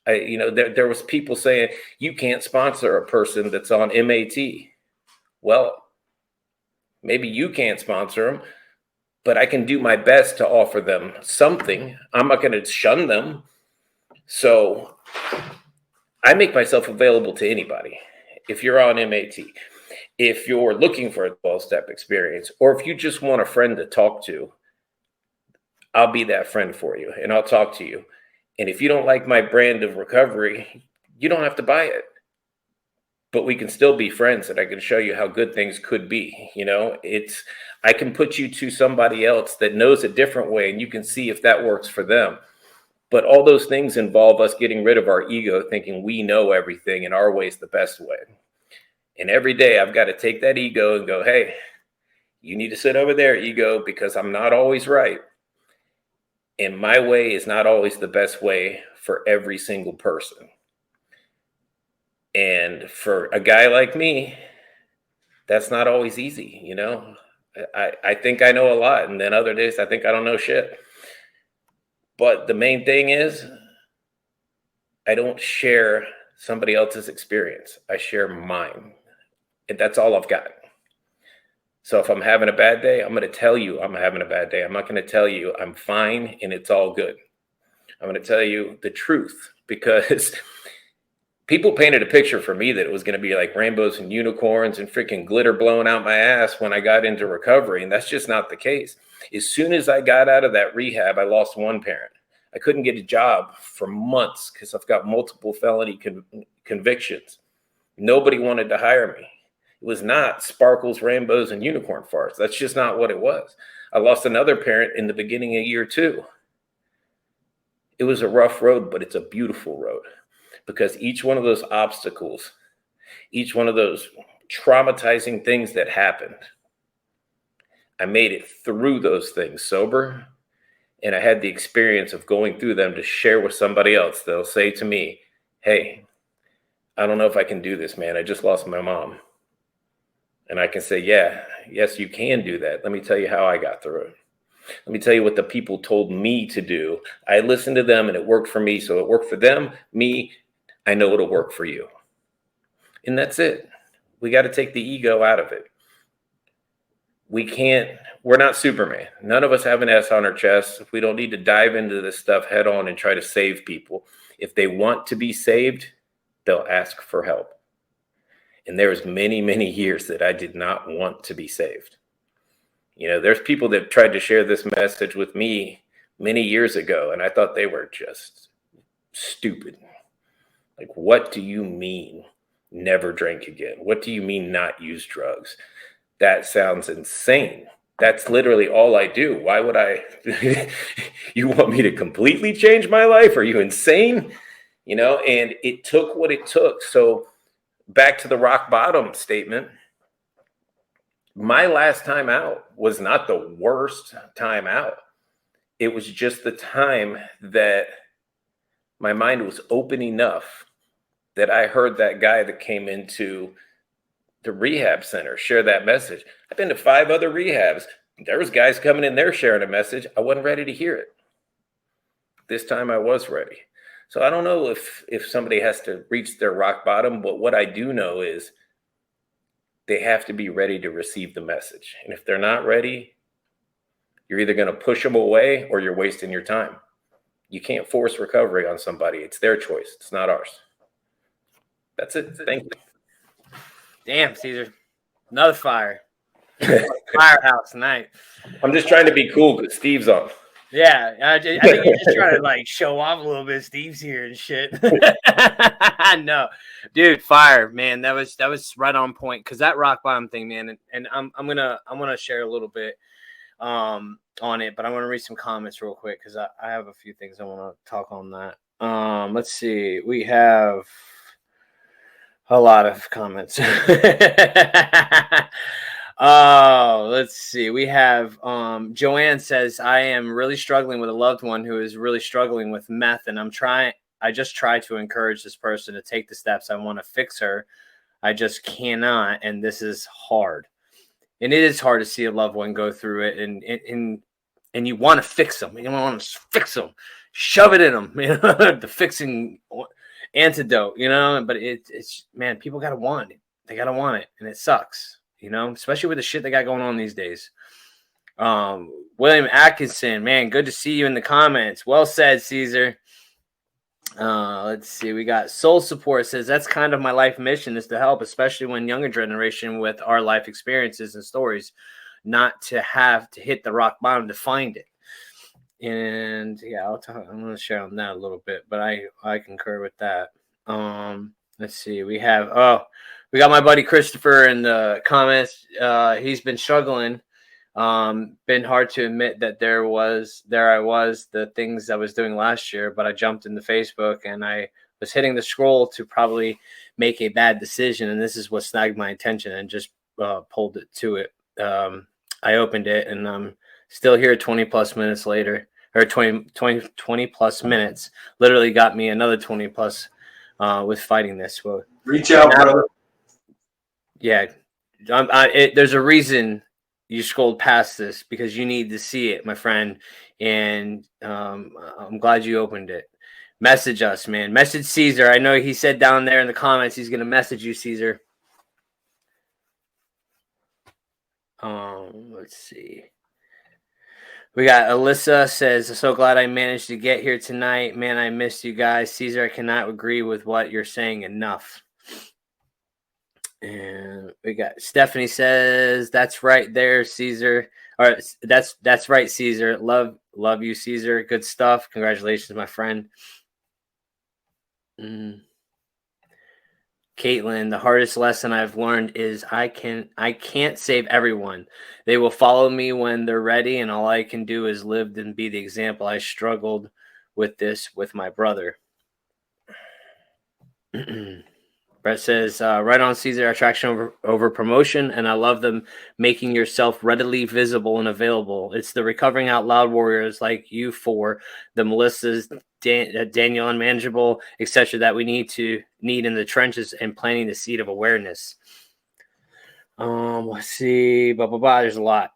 Speaker 3: There was people saying, you can't sponsor a person that's on MAT. Well, maybe you can't sponsor them, but I can do my best to offer them something. I'm not going to shun them. So I make myself available to anybody. If you're on MAT, if you're looking for a 12-step experience, or if you just want a friend to talk to, I'll be that friend for you and I'll talk to you. And if you don't like my brand of recovery, you don't have to buy it. But we can still be friends and I can show you how good things could be. I can put you to somebody else that knows a different way and you can see if that works for them. But all those things involve us getting rid of our ego, thinking we know everything and our way is the best way. And every day I've got to take that ego and go, hey, You need to sit over there, ego, because I'm not always right. And my way is not always the best way for every single person. And for a guy like me, that's not always easy, you know? I think I know a lot, and then other days I think I don't know shit. But the main thing is, I don't share somebody else's experience. I share mine. And that's all I've got. So if I'm having a bad day, I'm going to tell you I'm having a bad day. I'm not going to tell you I'm fine and it's all good. I'm going to tell you the truth, because people painted a picture for me that it was going to be like rainbows and unicorns and freaking glitter blowing out my ass when I got into recovery. And that's just not the case. As soon as I got out of that rehab, I lost one parent. I couldn't get a job for months because I've got multiple felony convictions. Nobody wanted to hire me. It was not sparkles, rainbows, and unicorn farts. That's just not what it was. I lost another parent in the beginning of year 2. It was a rough road, but it's a beautiful road, because each one of those obstacles, each one of those traumatizing things that happened, I made it through those things sober. And I had the experience of going through them to share with somebody else. They'll say to me, hey, I don't know if I can do this, man. I just lost my mom. And I can say, yes, you can do that. Let me tell you how I got through it. Let me tell you what the people told me to do. I listened to them and it worked for me. So it worked for them, me. I know it'll work for you. And that's it. We got to take the ego out of it. We're not Superman. None of us have an S on our chest. We don't need to dive into this stuff head on and try to save people. If they want to be saved, they'll ask for help. And there was many, many years that I did not want to be saved. You know, there's people that tried to share this message with me many years ago, and I thought they were just stupid. Like, what do you mean never drink again? What do you mean not use drugs? That sounds insane. That's literally all I do. Why would I? You want me to completely change my life? Are you insane? You know, and it took what it took. So back to the rock bottom statement. My last time out was not the worst time out. It was just the time that my mind was open enough that I heard that guy that came into the rehab center share that message. I've been to 5 other rehabs. There was guys coming in there sharing a message. I wasn't ready to hear it. This time I was ready. So I don't know if somebody has to reach their rock bottom, but what I do know is they have to be ready to receive the message. And if they're not ready, you're either going to push them away or you're wasting your time. You can't force recovery on somebody. It's their choice. It's not ours. That's it. Thank you.
Speaker 1: Damn, Cesar. Another fire. Firehouse tonight.
Speaker 3: I'm just trying to be cool because Steve's on.
Speaker 1: Yeah, I think you're just trying to like show off a little bit. Steve's here and shit. No, dude, fire, man. That was right on point, because that rock bottom thing, man. And I'm gonna share a little bit on it, but I want to read some comments real quick because I have a few things I want to talk on that. Let's see. We have a lot of comments. Oh, let's see. We have Joanne says, I am really struggling with a loved one who is really struggling with meth, and I just try to encourage this person to take the steps. I want to fix her. I just cannot, and this is hard. And it is hard to see a loved one go through it, and you want to fix them. You want to fix them, shove it in them, you know, the fixing antidote, you know. But it's man, people gotta want it. They gotta want it, and it sucks. You know, especially with the shit they got going on these days. William Atkinson, man, good to see you in the comments. Well said, Cesar. Let's see. We got Soul Support says, that's kind of my life mission, is to help, especially when younger generation with our life experiences and stories, not to have to hit the rock bottom to find it. And yeah, I'm going to share on that a little bit, but I concur with that. Let's see. We got my buddy Christopher in the comments. He's been struggling. Been hard to admit that there I was, the things I was doing last year, but I jumped into Facebook and I was hitting the scroll to probably make a bad decision. And this is what snagged my attention and just pulled it to it. I opened it, and I'm still here 20 plus minutes later, or 20 plus minutes. Literally got me another 20 plus with fighting this. Well,
Speaker 2: Reach out, brother.
Speaker 1: yeah, there's a reason you scrolled past this, because you need to see it, my friend. And I'm glad you opened it. Message us, man. Message Cesar. I know he said down there in the comments he's going to message you, Cesar. Let's see. We got Alyssa says, so glad I managed to get here tonight. Man, I missed you guys. Cesar, I cannot agree with what you're saying enough. And we got Stephanie says, that's right there, Cesar. All right, that's right, Cesar. Love you, Cesar. Good stuff. Congratulations, my friend. Caitlin, the hardest lesson I've learned is I can't save everyone. They will follow me when they're ready, and all I can do is live and be the example. I struggled with this with my brother. Brett says, right on, Cesar, attraction over promotion, and I love them making yourself readily visible and available. It's the recovering out loud warriors like you four, the Melissas, Daniel Unmanageable, etc. that we need in the trenches and planting the seed of awareness. Let's see, there's a lot.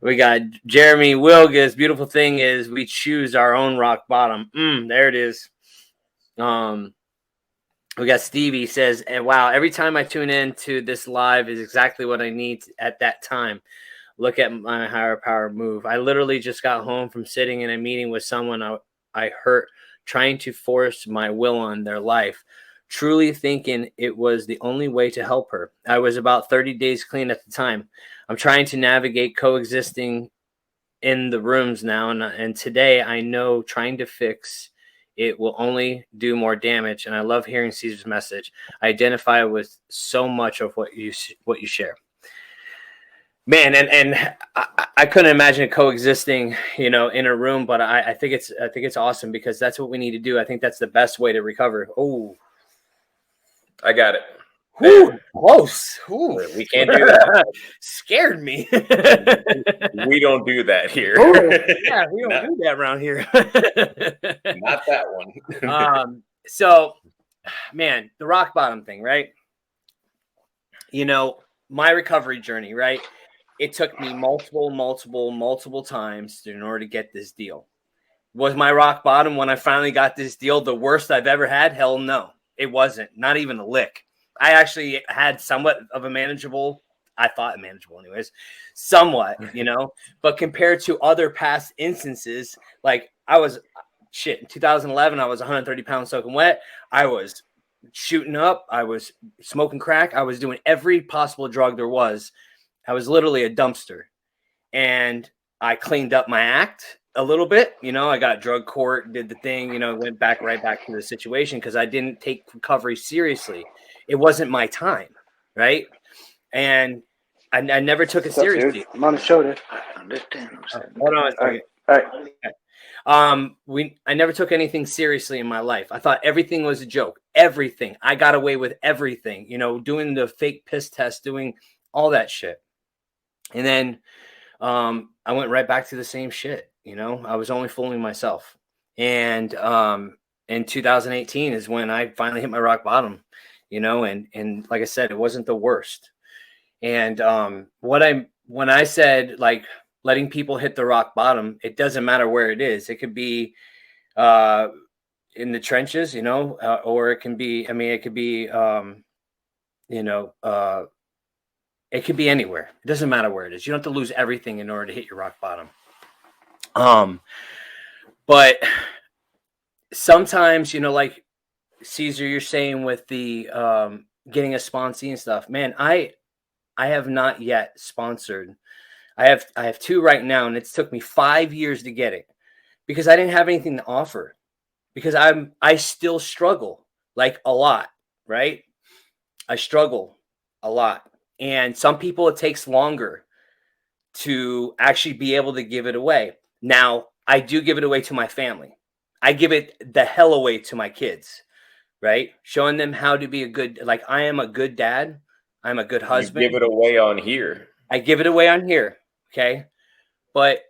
Speaker 1: We got Jeremy Wilgus. Beautiful thing is we choose our own rock bottom. There it is. We got Stevie says, and wow, every time I tune in to this live is exactly what I need at that time. Look at my higher power move. I literally just got home from sitting in a meeting with someone I hurt, trying to force my will on their life, truly thinking it was the only way to help her. I was about 30 days clean at the time. I'm trying to navigate coexisting in the rooms now, and today I know trying to fix it will only do more damage. And I love hearing Cesar's message. I identify with so much of what you share, man. And I couldn't imagine coexisting, in a room, but I think it's awesome, because that's what we need to do. I think that's the best way to recover. Oh,
Speaker 3: I got it.
Speaker 1: Whew, close. Ooh.
Speaker 3: We can't do that.
Speaker 1: Scared me.
Speaker 3: We don't do that here.
Speaker 1: Yeah, we don't do that around here.
Speaker 3: Not that one.
Speaker 1: So, man, the rock bottom thing, right? My recovery journey, right? It took me multiple times in order to get this deal. Was my rock bottom when I finally got this deal the worst I've ever had? Hell no, it wasn't. Not even a lick. I actually had somewhat of a manageable, I thought manageable anyways, somewhat, but compared to other past instances, like in 2011, I was 130 pounds soaking wet. I was shooting up. I was smoking crack. I was doing every possible drug there was. I was literally a dumpster, and I cleaned up my act a little bit. I got drug court, did the thing, went right back to the situation because I didn't take recovery seriously. It wasn't my time, right? And I never took it seriously.
Speaker 4: I'm on the shoulder.
Speaker 1: Hold on a second.
Speaker 4: All right.
Speaker 1: I never took anything seriously in my life. I thought everything was a joke. Everything. I got away with everything, doing the fake piss test, doing all that shit. And then I went right back to the same shit. I was only fooling myself. And in 2018 is when I finally hit my rock bottom, and like I said, it wasn't the worst. And when I said, like, letting people hit the rock bottom, it doesn't matter where it is. It could be in the trenches, or it can be, it could be, it could be anywhere. It doesn't matter where it is. You don't have to lose everything in order to hit your rock bottom. But sometimes, like Cesar, you're saying with the getting a sponsee and stuff, man, I have not yet sponsored. I have two right now, and it's took me 5 years to get it because I didn't have anything to offer, because I still struggle like a lot, right? I struggle a lot. And some people, it takes longer to actually be able to give it away. Now, I do give it away to my family. I give it the hell away to my kids, right? Showing them how to be I am a good dad. I'm a good husband.
Speaker 3: You give it away on here.
Speaker 1: I give it away on here. Okay. But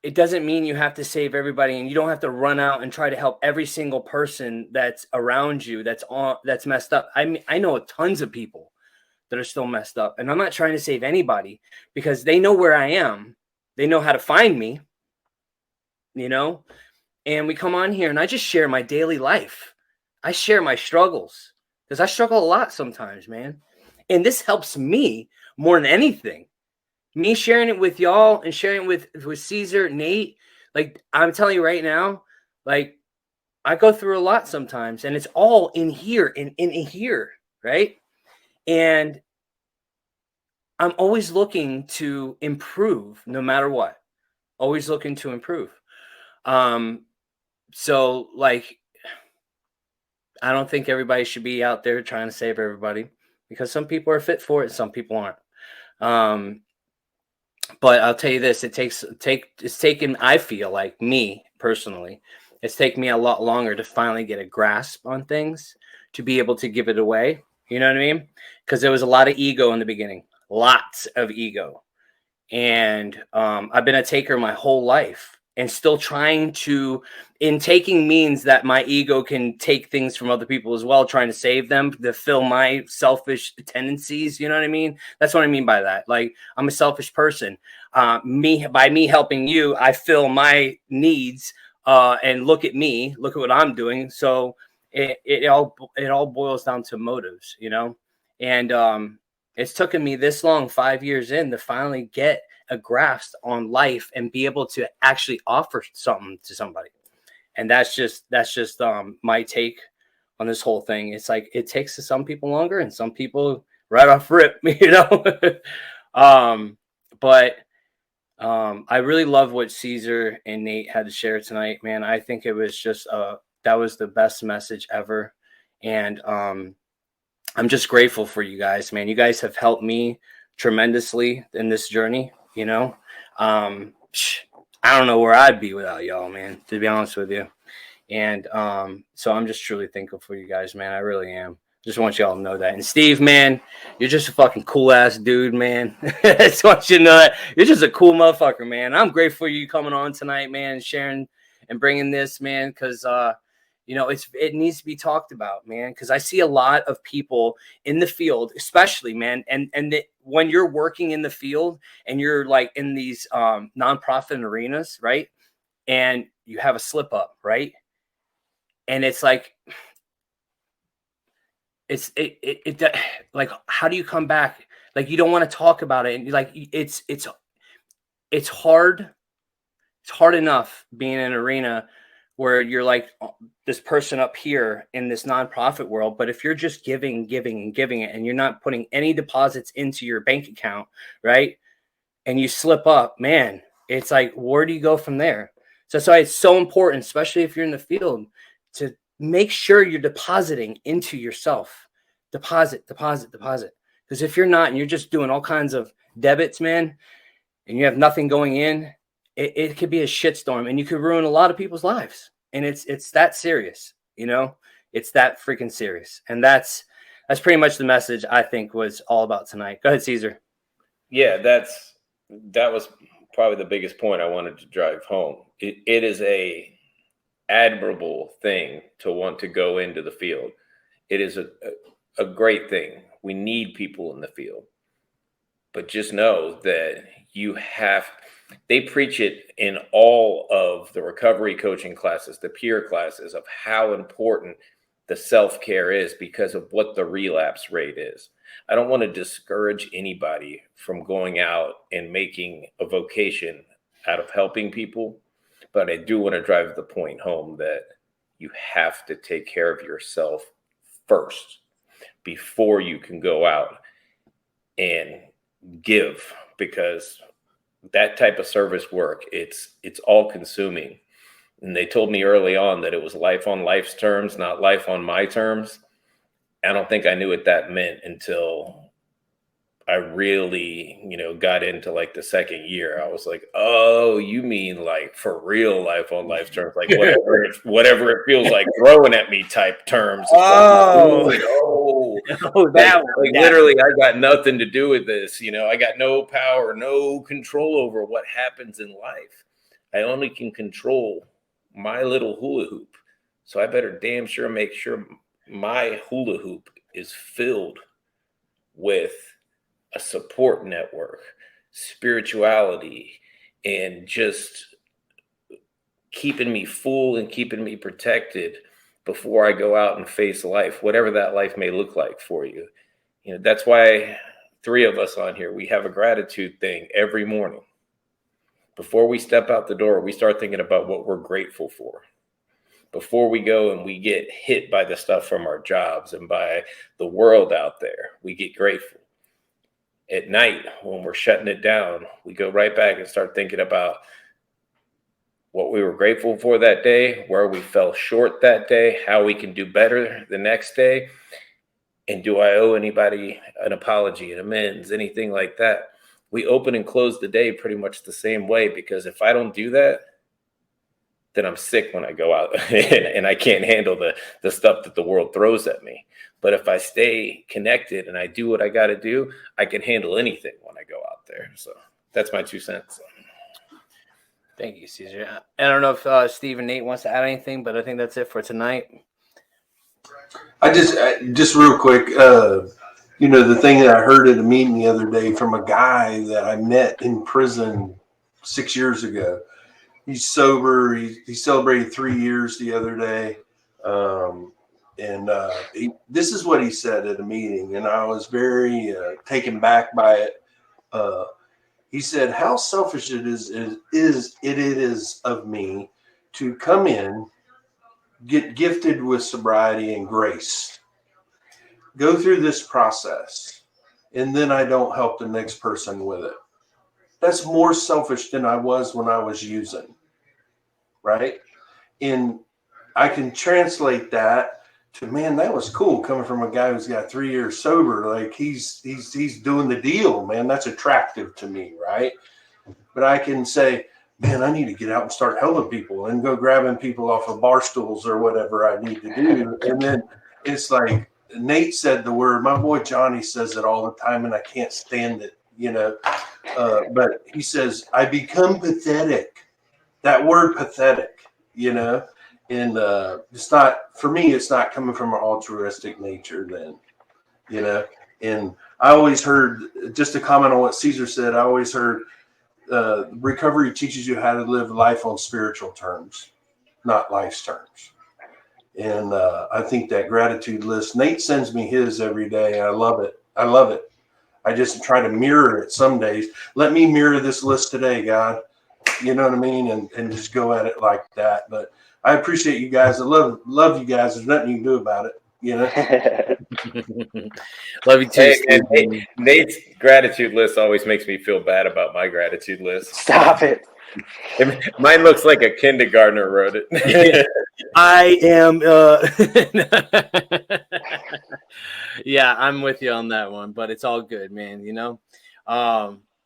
Speaker 1: it doesn't mean you have to save everybody, and you don't have to run out and try to help every single person that's around you that's messed up. I mean, I know tons of people that are still messed up, and I'm not trying to save anybody because they know where I am. They know how to find me, and we come on here and I just share my daily life. I share my struggles because I struggle a lot sometimes, man. And this helps me more than anything. Me sharing it with y'all and sharing it with Cesar, Nate, like I'm telling you right now, like I go through a lot sometimes, and it's all in here, in here, right? And I'm always looking to improve no matter what. Always looking to improve. So like I don't think everybody should be out there trying to save everybody because some people are fit for it, some people aren't. But I'll tell you this, it's taken, I feel like me personally, it's taken me a lot longer to finally get a grasp on things, to be able to give it away. You know what I mean? Because there was a lot of ego in the beginning, lots of ego. And I've been a taker my whole life, and still trying to, in taking means that my ego can take things from other people as well, trying to save them, to fill my selfish tendencies. You know what I mean? That's what I mean by that. Like, I'm a selfish person. By me helping you, I fill my needs, and look at me, look at what I'm doing. So it all boils down to motives, and it's taken me this long, 5 years in, to finally get a grasp on life and be able to actually offer something to somebody. And that's just my take on this whole thing. It's like it takes some people longer and some people right off rip, But I really love what Cesar and Nate had to share tonight, man. I think it was just that was the best message ever. And I'm just grateful for you guys, man. You guys have helped me tremendously in this journey, I don't know where I'd be without y'all, man, to be honest with you. And so I'm just truly thankful for you guys, man. I really am. Just want y'all to know that. And Steve, man, you're just a fucking cool ass dude, man. I just want you to know that you're just a cool motherfucker, man. I'm grateful for you coming on tonight, man, sharing and bringing this, man, because it needs to be talked about, man, because I see a lot of people in the field, especially, man, and when you're working in the field and you're like in these nonprofit arenas, right, and you have a slip up, right, and it's like like, how do you come back? Like, you don't want to talk about it, and like it's hard. It's hard enough being in an arena where you're like this person up here in this nonprofit world. But if you're just giving it, and you're not putting any deposits into your bank account, right, and you slip up, man, it's like, where do you go from there? So that's why it's so important, especially if you're in the field, to make sure you're depositing into yourself. Deposit. Because if you're not, and you're just doing all kinds of debits, man, and you have nothing going in, it could be a shitstorm, and you could ruin a lot of people's lives. And it's that serious, it's that freaking serious. And that's pretty much the message I think was all about tonight. Go ahead, Cesar.
Speaker 3: Yeah, that was probably the biggest point I wanted to drive home. It is a admirable thing to want to go into the field. It is a great thing. We need people in the field. But just know that they preach it in all of the recovery coaching classes, the peer classes, of how important the self-care is because of what the relapse rate is. I don't want to discourage anybody from going out and making a vocation out of helping people, but I do want to drive the point home that you have to take care of yourself first before you can go out and give, because that type of service work, it's all consuming. And they told me early on that it was life on life's terms, not life on my terms. I don't think I knew what that meant until I really, got into like the second year. I was like, oh, you mean like for real life on life terms, like whatever it feels like throwing at me type terms.
Speaker 1: Oh,
Speaker 3: like, oh,
Speaker 1: Oh, that one.
Speaker 3: Like literally, I got nothing to do with this. I got no power, no control over what happens in life. I only can control my little hula hoop. So I better damn sure make sure my hula hoop is filled with a support network, spirituality, and just keeping me full and keeping me protected before I go out and face life, whatever that life may look like for you. That's why 3 of us on here, we have a gratitude thing every morning. Before we step out the door, we start thinking about what we're grateful for. Before we go and we get hit by the stuff from our jobs and by the world out there, we get grateful. At night, when we're shutting it down, we go right back and start thinking about what we were grateful for that day, where we fell short that day, how we can do better the next day. And do I owe anybody an apology, an amends, anything like that? We open and close the day pretty much the same way, because if I don't do that, then I'm sick when I go out and I can't handle the stuff that the world throws at me. But if I stay connected and I do what I got to do, I can handle anything when I go out there. So that's my 2 cents.
Speaker 1: Thank you, Cesar. I don't know if Steve and Nate wants to add anything, but I think that's it for tonight.
Speaker 2: I just real quick, the thing that I heard at a meeting the other day from a guy that I met in prison 6 years ago. He's sober. He celebrated 3 years the other day. This is what he said at a meeting, and I was very taken back by it. He said, how selfish it is of me to come in, get gifted with sobriety and grace, go through this process, and then I don't help the next person with it. That's more selfish than I was when I was using, right? And I can translate that to, man, that was cool coming from a guy who's got 3 years sober. Like he's doing the deal, man. That's attractive to me, right? But I can say, man, I need to get out and start helping people and go grabbing people off of bar stools or whatever I need to do. And then it's like Nate said the word, my boy Johnny says it all the time, and I can't stand it, but he says, I become pathetic. That word pathetic, and it's not, for me, it's not coming from an altruistic nature then, and I always heard, just to comment on what Cesar said, I always heard recovery teaches you how to live life on spiritual terms, not life's terms. And I think that gratitude list, Nate sends me his every day. I love it. I just try to mirror it some days. Let me mirror this list today, God. You know what I mean? And just go at it like that. But I appreciate you guys. I love you guys. There's nothing you can do about it.
Speaker 1: Love you too.
Speaker 3: Hey, Nate's gratitude list always makes me feel bad about my gratitude list.
Speaker 4: Stop it.
Speaker 3: Mine looks like a kindergartner wrote it.
Speaker 1: I am. Yeah, I'm with you on that one, but it's all good, man.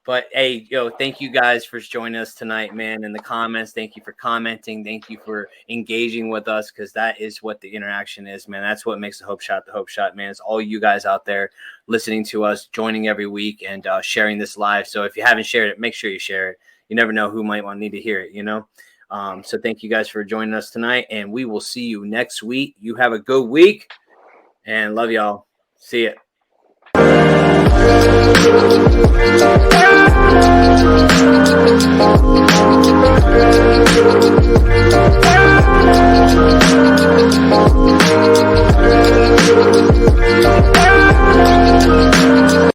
Speaker 1: But hey, thank you guys for joining us tonight, man. In the comments, thank you for commenting. Thank you for engaging with us, because that is what the interaction is, man. That's what makes the Hope Shot, man. It's all you guys out there listening to us, joining every week, and sharing this live. So if you haven't shared it, make sure you share it. You never know who might need to hear it, So thank you guys for joining us tonight, and we will see you next week. You have a good week, and love y'all. See ya.